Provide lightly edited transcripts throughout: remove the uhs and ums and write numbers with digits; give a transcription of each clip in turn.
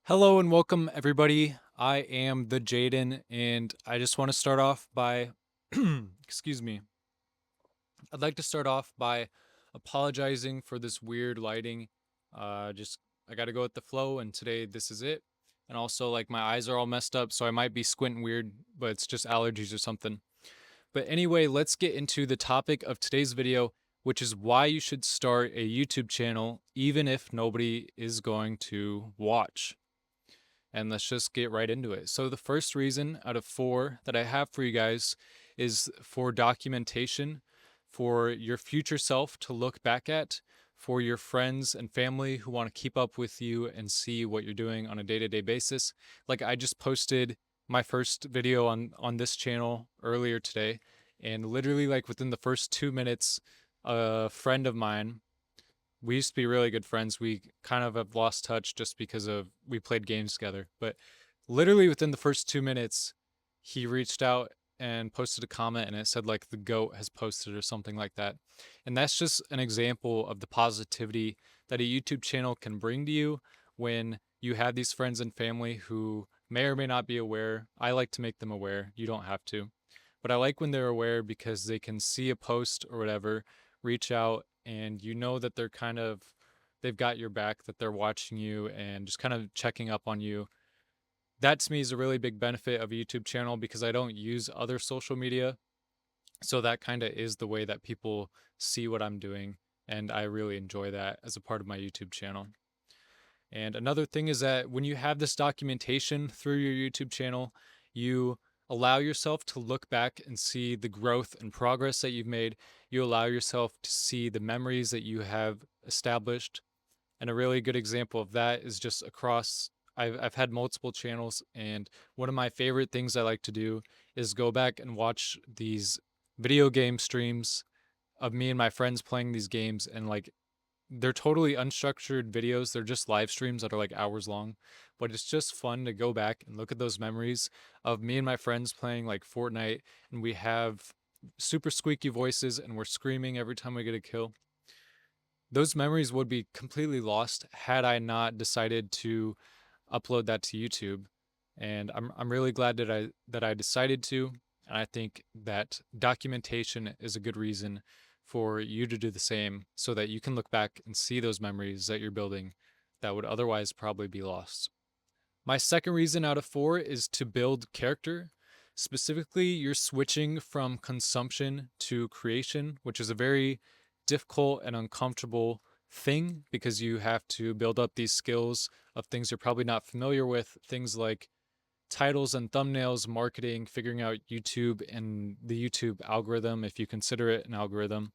Hello and welcome, everybody. I am the Jaden, and I just want to start off by, excuse me, I'd like to start off by apologizing for this weird lighting. I got to go with the flow, and today this is it. And also, like, my eyes are all messed up, so I might be squinting weird, but it's just allergies or something. But anyway, let's get into the topic of today's video, which is why you should start a YouTube channel, even if nobody is going to watch. And let's just get right into it. So, the first reason out of four that I have for you guys is for documentation, for your future self to look back at, for your friends and family who want to keep up with you and see what you're doing on a day to day basis. Like, I just posted my first video on this channel earlier today, and literally, like, within the first 2 minutes, a friend of mine, we used to be really good friends. We kind of have lost touch just because of we played games together. But literally within the first 2 minutes, he reached out and posted a comment and it said like the goat has posted or something like that. And that's just an example of the positivity that a YouTube channel can bring to you when you have these friends and family who may or may not be aware. I like to make them aware. You don't have to. But I like when they're aware because they can see a post or whatever, reach out, and you know that they've got your back, that they're watching you and just kind of checking up on you. That to me is a really big benefit of a YouTube channel because I don't use other social media. So that kind of is the way that people see what I'm doing. And I really enjoy that as a part of my YouTube channel. And another thing is that when you have this documentation through your YouTube channel, you allow yourself to look back and see the growth and progress that you've made. You allow yourself to see the memories that you have established. And a really good example of that is just across, I've had multiple channels, and one of my favorite things I like to do is go back and watch these video game streams of me and my friends playing these games, and like they're totally unstructured videos. They're just live streams that are like hours long, but it's just fun to go back and look at those memories of me and my friends playing like Fortnite, and we have super squeaky voices and we're screaming every time we get a kill. Those memories would be completely lost had I not decided to upload that to YouTube. And I'm really glad that I decided to. And I think that documentation is a good reason for you to do the same so that you can look back and see those memories that you're building that would otherwise probably be lost. My second reason out of four is to build character. Specifically, you're switching from consumption to creation, which is a very difficult and uncomfortable thing because you have to build up these skills of things you're probably not familiar with, things like titles and thumbnails, marketing, figuring out YouTube and the YouTube algorithm, if you consider it an algorithm,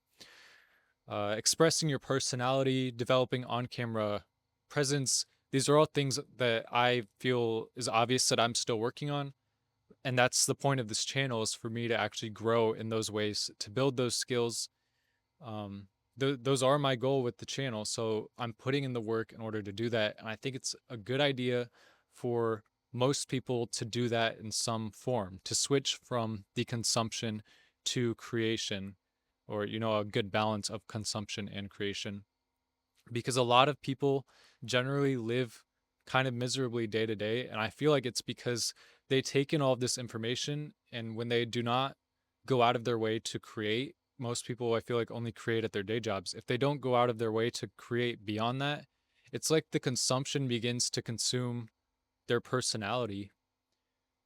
expressing your personality, developing on camera presence. These are all things that I feel is obvious that I'm still working on. And that's the point of this channel, is for me to actually grow in those ways, to build those skills. Um, those are my goal with the channel. So I'm putting in the work in order to do that. And I think it's a good idea for most people to do that in some form, to switch from the consumption to creation, or, a good balance of consumption and creation. Because a lot of people generally live kind of miserably day to day. And I feel like it's because they take in all of this information, and when they do not go out of their way to create, most people I feel like only create at their day jobs. If they don't go out of their way to create beyond that, it's like the consumption begins to consume their personality,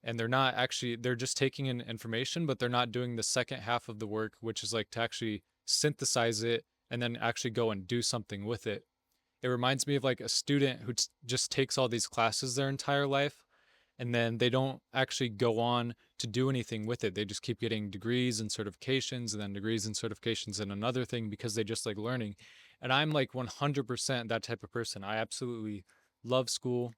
and they're just taking in information, but they're not doing the second half of the work, which is like to actually synthesize it and then actually go and do something with it. It reminds me of like a student who just takes all these classes their entire life, and then they don't actually go on to do anything with it. They just keep getting degrees and certifications and then degrees and certifications and another thing because they just like learning. And I'm like 100% that type of person. I absolutely love school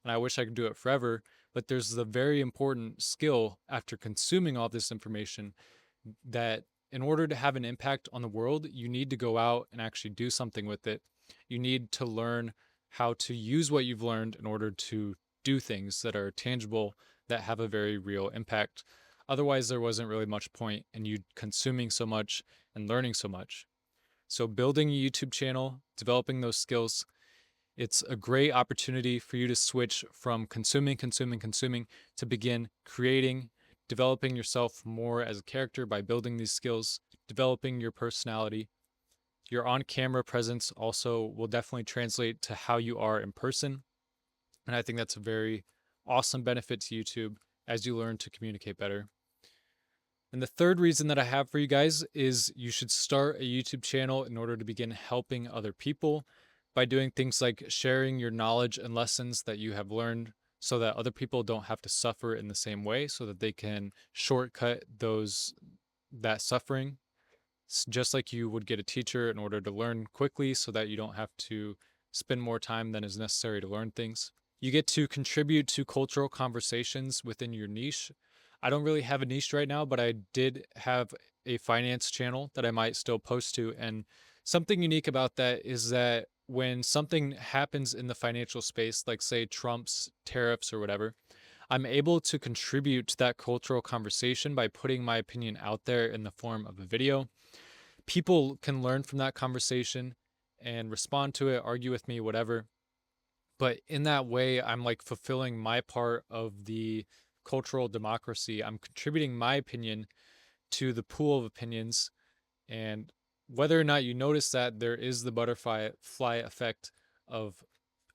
and I wish I could do it forever. But there's the very important skill after consuming all this information that in order to have an impact on the world, you need to go out and actually do something with it. You need to learn how to use what you've learned in order to do things that are tangible, that have a very real impact. Otherwise, there wasn't really much point in you consuming so much and learning so much. So, building a YouTube channel, developing those skills, It's a great opportunity for you to switch from consuming to begin creating, developing yourself more as a character by building these skills, developing your personality. Your on camera presence also will definitely translate to how you are in person. And I think that's a very awesome benefit to YouTube as you learn to communicate better. And the third reason that I have for you guys is you should start a YouTube channel in order to begin helping other people by doing things like sharing your knowledge and lessons that you have learned so that other people don't have to suffer in the same way, so that they can shortcut that suffering, just like you would get a teacher in order to learn quickly so that you don't have to spend more time than is necessary to learn things. You get to contribute to cultural conversations within your niche. I don't really have a niche right now, but I did have a finance channel that I might still post to. And something unique about that is that when something happens in the financial space, like say Trump's tariffs or whatever, I'm able to contribute to that cultural conversation by putting my opinion out there in the form of a video. People can learn from that conversation and respond to it, argue with me, whatever. But in that way, I'm like fulfilling my part of the cultural democracy. I'm contributing my opinion to the pool of opinions. And whether or not you notice that, there is the butterfly fly effect of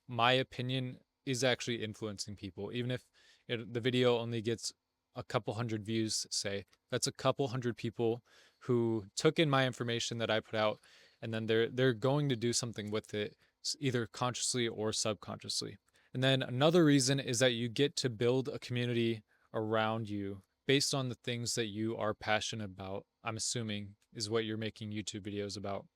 my opinion is actually influencing people. Even if the video only gets a couple hundred views, say, that's a couple hundred people who took in my information that I put out, and then they're going to do something with it, either consciously or subconsciously. And then another reason is that you get to build a community around you based on the things that you are passionate about. I'm assuming is what you're making YouTube videos about.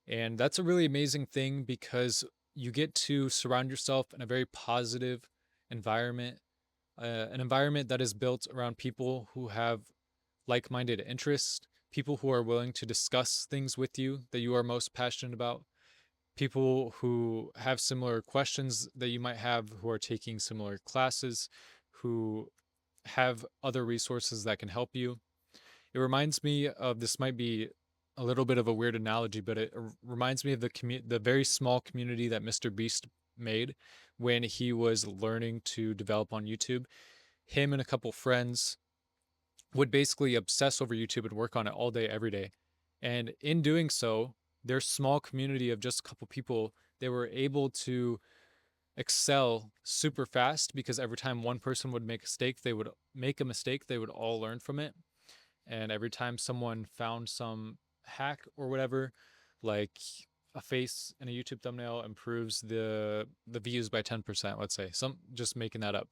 And that's a really amazing thing because you get to surround yourself in a very positive environment, an environment that is built around people who have like minded interests, people who are willing to discuss things with you that you are most passionate about, people who have similar questions that you might have, who are taking similar classes, who have other resources that can help you. It reminds me of, this might be a little bit of a weird analogy, but it reminds me of the very small community that Mr. Beast made when he was learning to develop on YouTube. Him and a couple friends would basically obsess over YouTube and work on it all day, every day. And in doing so, their small community of just a couple people, they were able to excel super fast because every time one person would make a mistake, they would all learn from it. And every time someone found some hack or whatever, like a face in a YouTube thumbnail improves the views by 10%, let's say, some just making that up.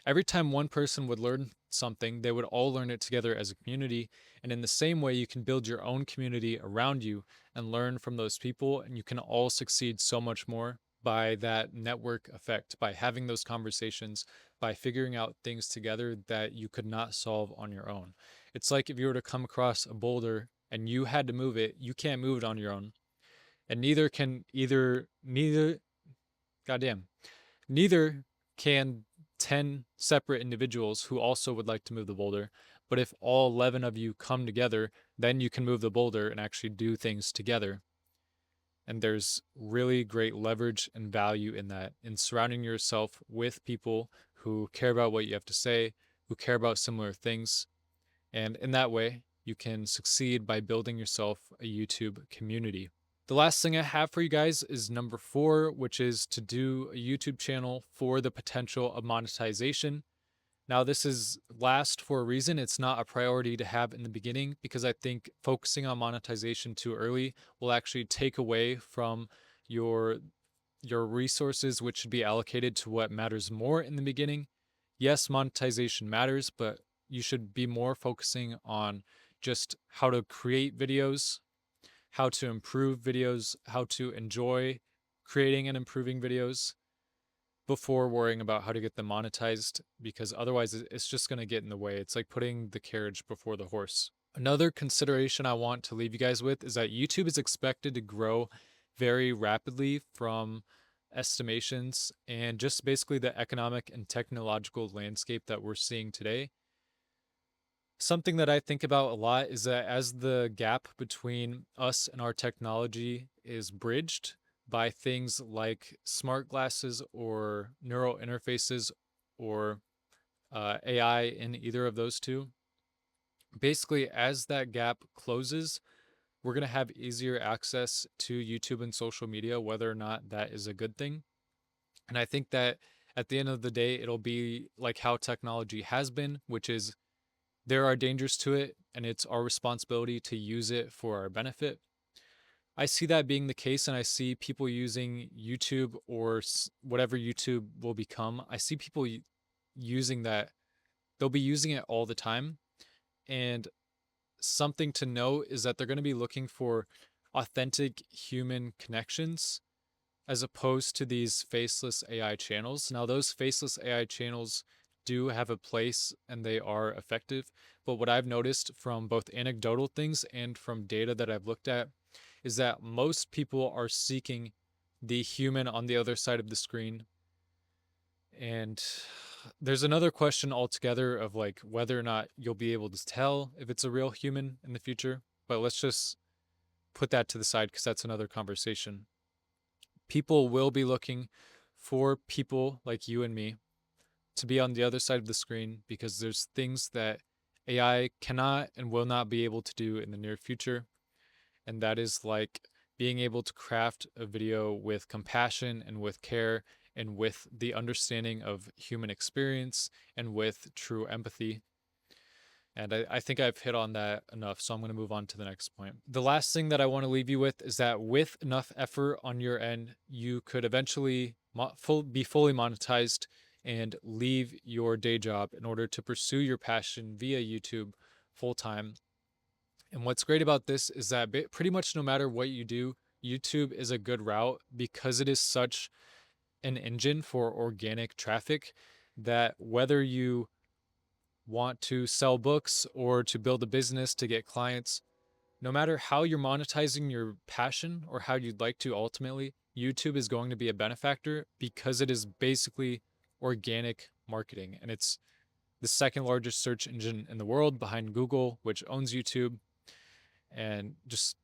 Every time one person would learn something, they would all learn it together as a community. And in the same way, you can build your own community around you and learn from those people, and you can all succeed so much more by that network effect, by having those conversations, by figuring out things together that you could not solve on your own. It's like if you were to come across a boulder and you had to move it, you can't move it on your own. And goddamn, neither can 10 separate individuals who also would like to move the boulder. But if all 11 of you come together, then you can move the boulder and actually do things together. And there's really great leverage and value in that, in surrounding yourself with people who care about what you have to say, who care about similar things. And in that way, you can succeed by building yourself a YouTube community. The last thing I have for you guys is number 4, which is to do a YouTube channel for the potential of monetization. Now, this is last for a reason. It's not a priority to have in the beginning because I think focusing on monetization too early will actually take away from your resources, which should be allocated to what matters more in the beginning. Yes, monetization matters, but you should be more focusing on just how to create videos, how to improve videos, how to enjoy creating and improving videos before worrying about how to get them monetized, because otherwise it's just going to get in the way. It's like putting the carriage before the horse. Another consideration I want to leave you guys with is that YouTube is expected to grow very rapidly from estimations and just basically the economic and technological landscape that we're seeing today. Something that I think about a lot is that as the gap between us and our technology is bridged, by things like smart glasses or neural interfaces or AI in either of those two. Basically, as that gap closes, we're going to have easier access to YouTube and social media, whether or not that is a good thing. And I think that at the end of the day, it'll be like how technology has been, which is there are dangers to it, and it's our responsibility to use it for our benefit. I see that being the case, and I see people using YouTube or whatever YouTube will become. I see people using that. They'll be using it all the time. And something to note is that they're going to be looking for authentic human connections as opposed to these faceless AI channels. Now, those faceless AI channels do have a place and they are effective. But what I've noticed from both anecdotal things and from data that I've looked at is that most people are seeking the human on the other side of the screen. And there's another question altogether of like whether or not you'll be able to tell if it's a real human in the future. But let's just put that to the side because that's another conversation. People will be looking for people like you and me to be on the other side of the screen because there's things that AI cannot and will not be able to do in the near future. And that is like being able to craft a video with compassion and with care and with the understanding of human experience and with true empathy. And I think I've hit on that enough, so I'm going to move on to the next point. The last thing that I want to leave you with is that with enough effort on your end, you could eventually be fully monetized and leave your day job in order to pursue your passion via YouTube full time. And what's great about this is that pretty much no matter what you do, YouTube is a good route because it is such an engine for organic traffic that whether you want to sell books or to build a business to get clients, no matter how you're monetizing your passion or how you'd like to ultimately, YouTube is going to be a benefactor because it is basically organic marketing. And it's the second largest search engine in the world behind Google, which owns YouTube. And just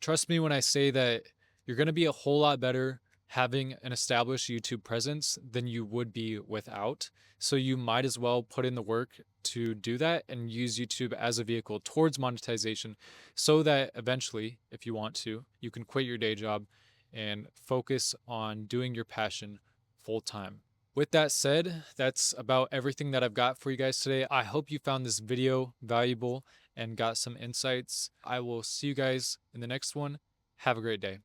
trust me when I say that you're going to be a whole lot better having an established YouTube presence than you would be without. So you might as well put in the work to do that and use YouTube as a vehicle towards monetization so that eventually, if you want to, you can quit your day job and focus on doing your passion full time. With that said, that's about everything that I've got for you guys today. I hope you found this video valuable and got some insights. I will see you guys in the next one. Have a great day.